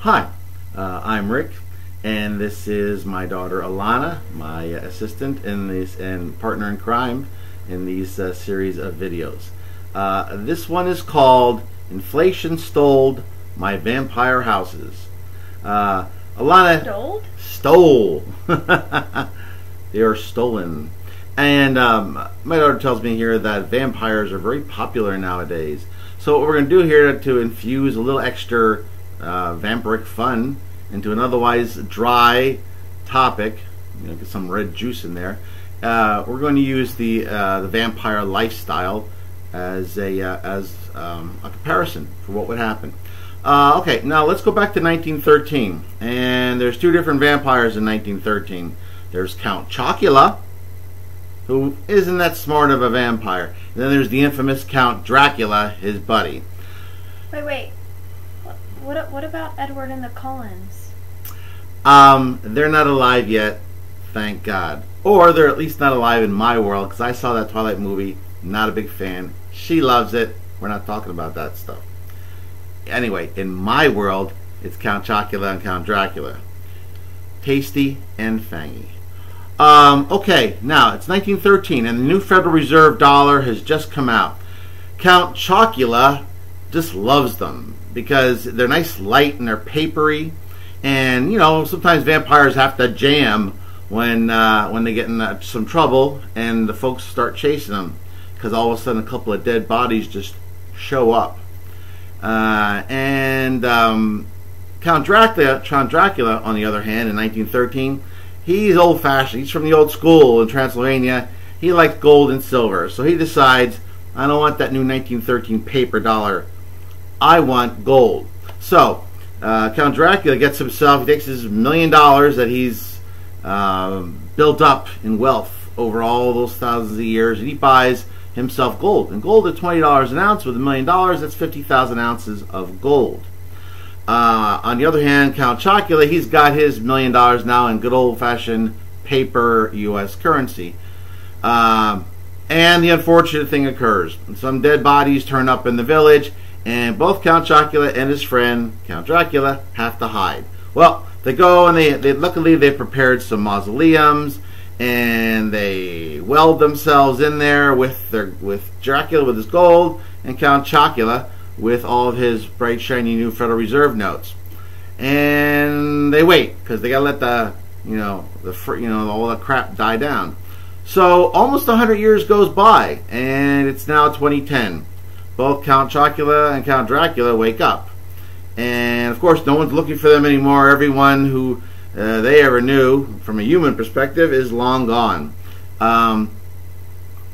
Hi, I'm Rick, and this is my daughter Alana, my assistant in this and partner in crime in these series of videos. This one is called "Inflation Stole My Vampire Houses." Alana stole. They are stolen, and my daughter tells me here that vampires are very popular nowadays. So what we're going to do here to infuse a little extra vampiric fun into an otherwise dry topic, get some red juice in there. We're going to use the vampire lifestyle as a comparison for what would happen. Okay, now let's go back to 1913, and there's two different vampires in 1913. There's Count Chocula, who isn't that smart of a vampire. And then there's the infamous Count Dracula, his buddy. Wait. What about Edward and the Cullens? They're not alive yet, thank God. Or they're at least not alive in my world, because I saw that Twilight movie. Not a big fan. She loves it. We're not talking about that stuff. Anyway, in my world, it's Count Chocula and Count Dracula. Tasty and fangy. Okay, now it's 1913 and the new Federal Reserve dollar has just come out. Count Chocula just loves them because they're nice, light, and they're papery. And sometimes vampires have to jam when they get in some trouble and the folks start chasing them because all of a sudden a couple of dead bodies just show up. Count Dracula, on the other hand, in 1913. He's old-fashioned. He's from the old school in Transylvania. He likes gold and silver. So he decides, I don't want that new 1913 paper dollar. I want gold. So Count Dracula gets himself, he takes his $1 million that he's built up in wealth over all those thousands of years, and he buys himself gold. And gold at $20 an ounce with $1 million, that's 50,000 ounces of gold. On the other hand, Count Chocula, he's got his $1 million now in good old-fashioned paper U.S. currency. And the unfortunate thing occurs. Some dead bodies turn up in the village, and both Count Chocula and his friend, Count Dracula, have to hide. Well, they go and they luckily they prepared some mausoleums, and they weld themselves in there with Dracula with his gold, and Count Chocula with all of his bright, shiny new Federal Reserve notes. And they wait because they gotta let all the crap die down. So almost 100 years goes by, and it's now 2010. Both Count Chocula and Count Dracula wake up, and of course, no one's looking for them anymore. Everyone who they ever knew, from a human perspective, is long gone.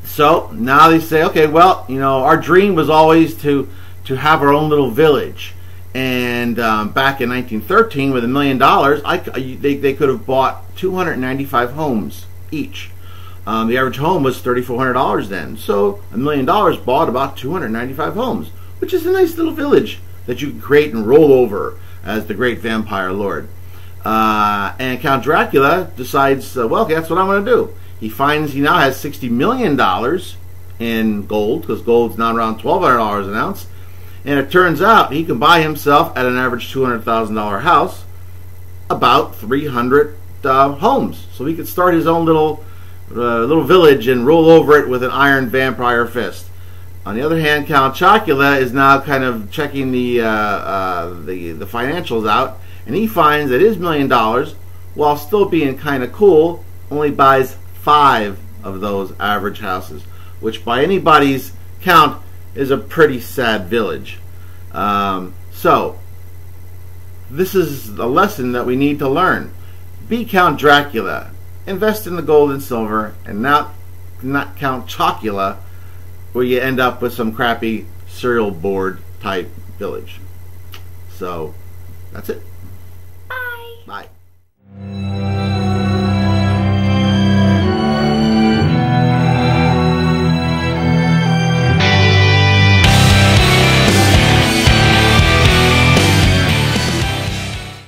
So now they say, okay, well, our dream was always to have our own little village. And back in 1913, with $1 million, they could have bought 295 homes each. The average home was $3,400 then. So $1 million bought about 295 homes, which is a nice little village that you can create and roll over as the great vampire lord. And Count Dracula decides, well, okay, that's what I'm going to do. He finds he now has $60 million in gold, because gold's now around $1,200 an ounce. And it turns out he can buy himself, at an average $200,000 house, about 300 homes. So he could start his own little village and roll over it with an iron vampire fist. On the other hand, Count Chocula is now kind of checking the financials out, and he finds that his $1 million, while still being kind of cool, only buys 5 of those average houses, which by anybody's count is a pretty sad village. So this is a lesson that we need to learn. Be Count Dracula. Invest in the gold and silver, and not Count Chocula, where you end up with some crappy cereal board type village. So that's it.